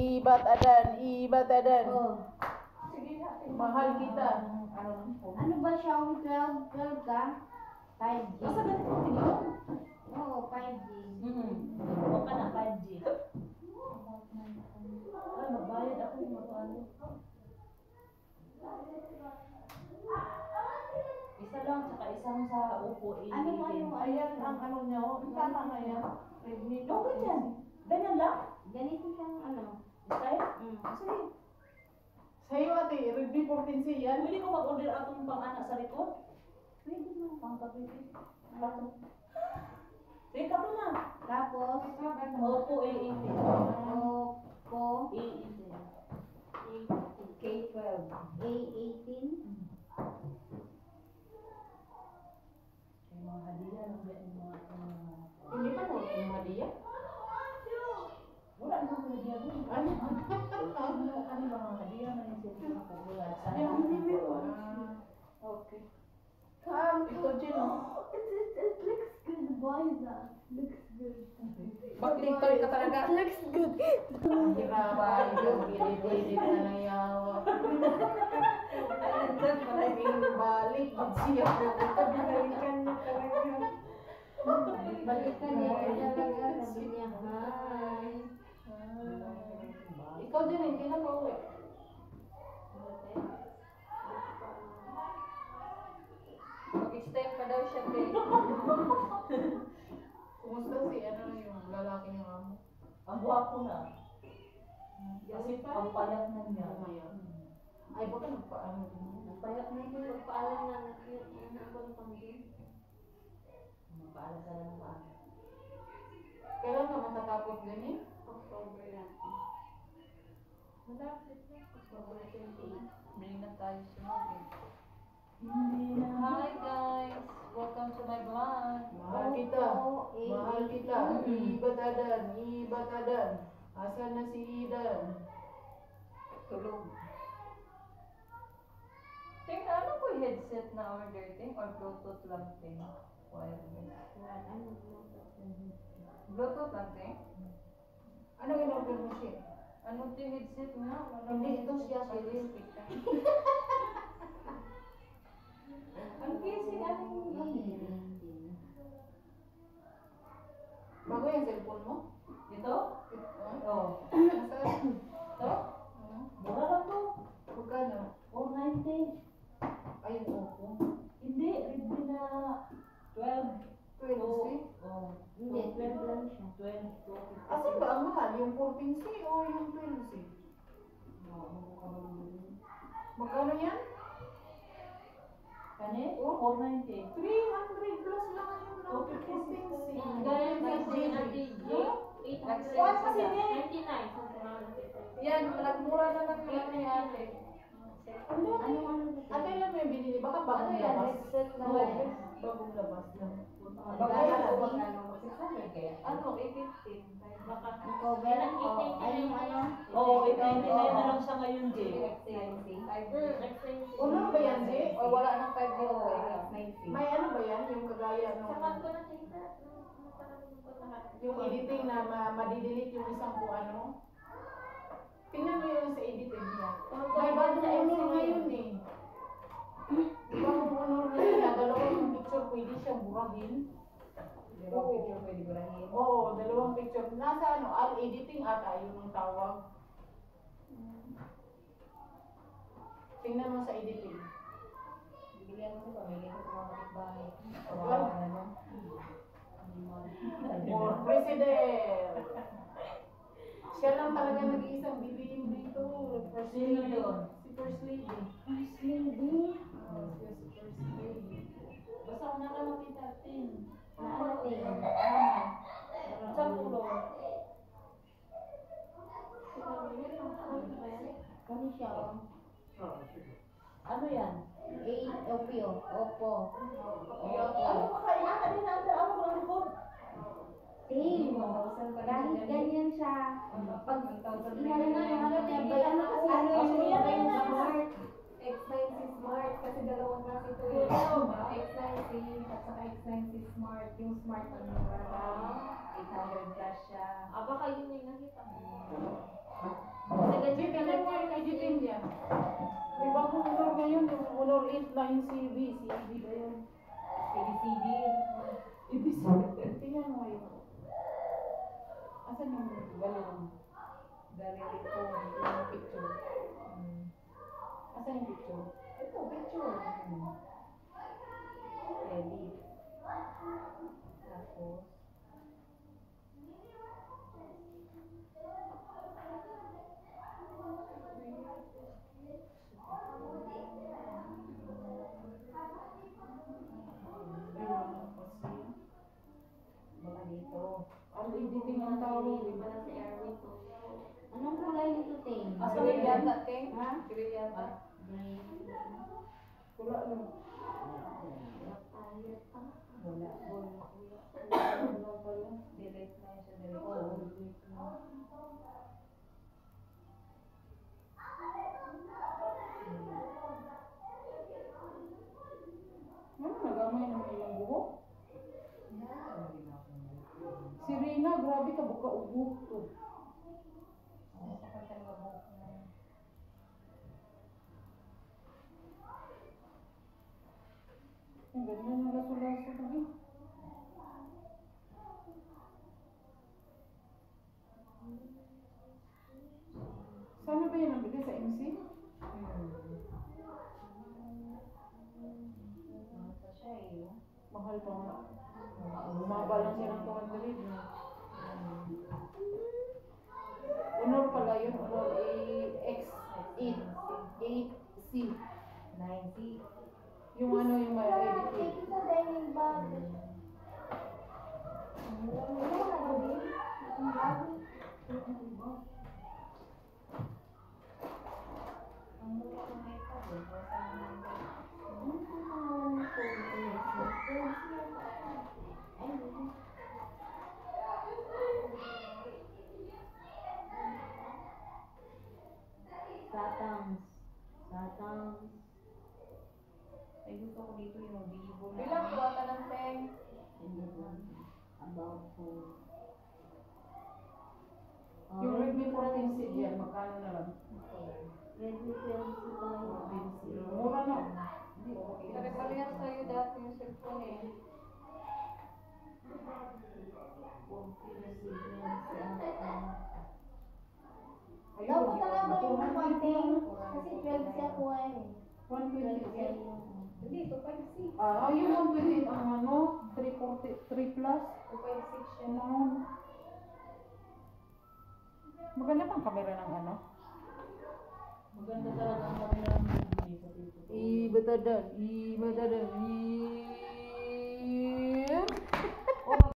ibatadan. Oh. Mahal kita. Ano ba siya? 12 ka? 5G. Basta ganito tingin. Oo, 5G. Huwag ka na 5G. Ay, magbayad ako yung magbayad. Isa lang, tsaka isang sa Oppo Ano ba yung Ayan ang ano niya. Tama na yan. Redmi. Oh, ganyan. Ganyan lang? Ganito siyang ano. Style? Sige. Sa'yo ate, Redmi 14C yan. Pwede ko mag-order akong pang-anak sa likod? Pwede mo. Pang-kapit. Kato. Sige, kato na. Tapos, Oppo A18. Oppo A18. K12. A18. Yung mga hadiah lang ba yung mga Hindi pa mo yung hadiah? wala naman yung hadiah mo. Ano? Ano ba mga hadiah na yung sila nakagulad sa Okay. Ito dyan o. It looks good. Why is that? Looks good. Mag-tiktok ka talaga. It looks good. Hirapan yung bilid-bilid na nayawa. Balik. Siya po. Balikan niya talaga. Balikan niya talaga. Sabi niya, hi. Ikaw din, hindi na pauwi. Mag-extend pa daw siya, babe. Kumusta si ano yung lalaki niya amo? Ang gwapo na. Kasi pa. Ang payat na niya. Ay, baka nagpaano din. Payat na yun. Magpaalam na ako ng pamilya. Magpaalam ka na ng maaga. Kailan ka matatapos ganyan? October lang. Malapit na. October 28. Bili na tayo sumagin. Hi guys! Welcome to my vlog. Mahal kita. Mahal kita. Ibatadan. Asan na si Idan? Tulog. Ting, ano ko yung headset na order, Ting? Or Bluetooth lang, Ting? Wireless. Bluetooth lang, Ting? Ano in-order mo siya? Ano yung headset nga? Hindi, ito siya, Shirin. Ang casing, anong Bago yung cellphone mo? Ito? Oo. Nasaan? Ito? Mura lang to. Magkano? 490. Ayun, Oppo. Hindi, Redmi na 12. 12C? Oh, Hindi, 12 lang siya. 12 to 50. Asan ba ang mahal? Yung 14C o yung 12C? Magkano yan? Kani? Oh. 490. 300 plus lang yung ng 14C. Ganyan kasi Ate J. 899. Yan, nagmura na lang yung ni Ate. Ano? Ate lang may binili. Baka Ano bagong yan? labas. Headset na Oo. wireless? Bagong labas lang. Ano, 815. Baka Ikaw, meron ko. Ay, yung ano? Oo, 899 na lang siya ngayon, J. Uno ba yan, J? O wala nang 5 Oo. May May ano ba yan? Yung kagaya Sa ng... kanto na kita. Yung editing na madidelete yung isang kung ano. Tingnan mo yun sa editing niya. May bagong honor ngayon eh. Bagong honor ngayon na dalawang picture pwede siyang burahin. Dalawang picture pwede burahin. Oo, dalawang picture. Nasa ano, all editing ata yun ang tawag. Tingnan mo sa editing. Bigyan ko sa pamilya ko sa mga kapitbahay. Well, Ano? For president. Siya lang talaga nag-iisang BBM dito. First Sino lady. yun? Si First Lady. First lady. Siya si First Lady. Basta ako nakamakita, Tin. Naalating. Sa pulo. Ano siya? Ano yan? Oppo. Ano makailangan din natin ako ng likod? Ting, kahit ganyan siya. Pag inano na yung ano niya, bay ano kasi ano yung smart. X90 Smart kasi dalawang klase ito eh. X90 at saka X90 Smart. Yung Smart ang mura. 800 plus siya. Baka yun yung nakita mo. yun, yung honor 8 line CV. CV ba yun? ABCD. Ibig tingnan mo ngayon. Asan yung galon? Galing ko. Yung picture. Asan yung picture? Ito, picture. Edit. Tapos, baka dito. Ang editing ang tawag. Wala si Erwin to. Anong kulay nito, Ting? Asan yung yata, Ting? Ha? Green yata. Green. Wala lang. Ayos pa. Wala. Wala pala. Delete na yun siya. Delete Oo, ko. delete na. Ano, nagamay naman yung buhok? Si Rina, grabe ka, buka ubo to. Ang ganda ng laso-laso ko din. Sana ba yan ang bigay sa MC? Mata siya eh. Mahal pa nga. Bumaba lang siya ng 200. Honor pala yun, honor X8C. 9C. Yung ano yung may editing. Take sa dining bag. Wala na din. Ang bag. Ang mura ko na ito. Satangs. Ay, gusto ko dito yung Vivo na. Bilang kuwata ng Ting. About food. Yung Redmi 14C dyan, magkano na lang? Redmi 12 pala yun. Mura na. Nagpalingas sa'yo dati yung cellphone eh. Dapat alam mo yung konting. Kasi 12 siya kuha eh. 128. Hindi, 256. Ah, yung 128 ang ano, 343 plus. 256 siya. Ano? Maganda pang camera ng ano? Maganda talaga ang camera ng video. Ibatadan.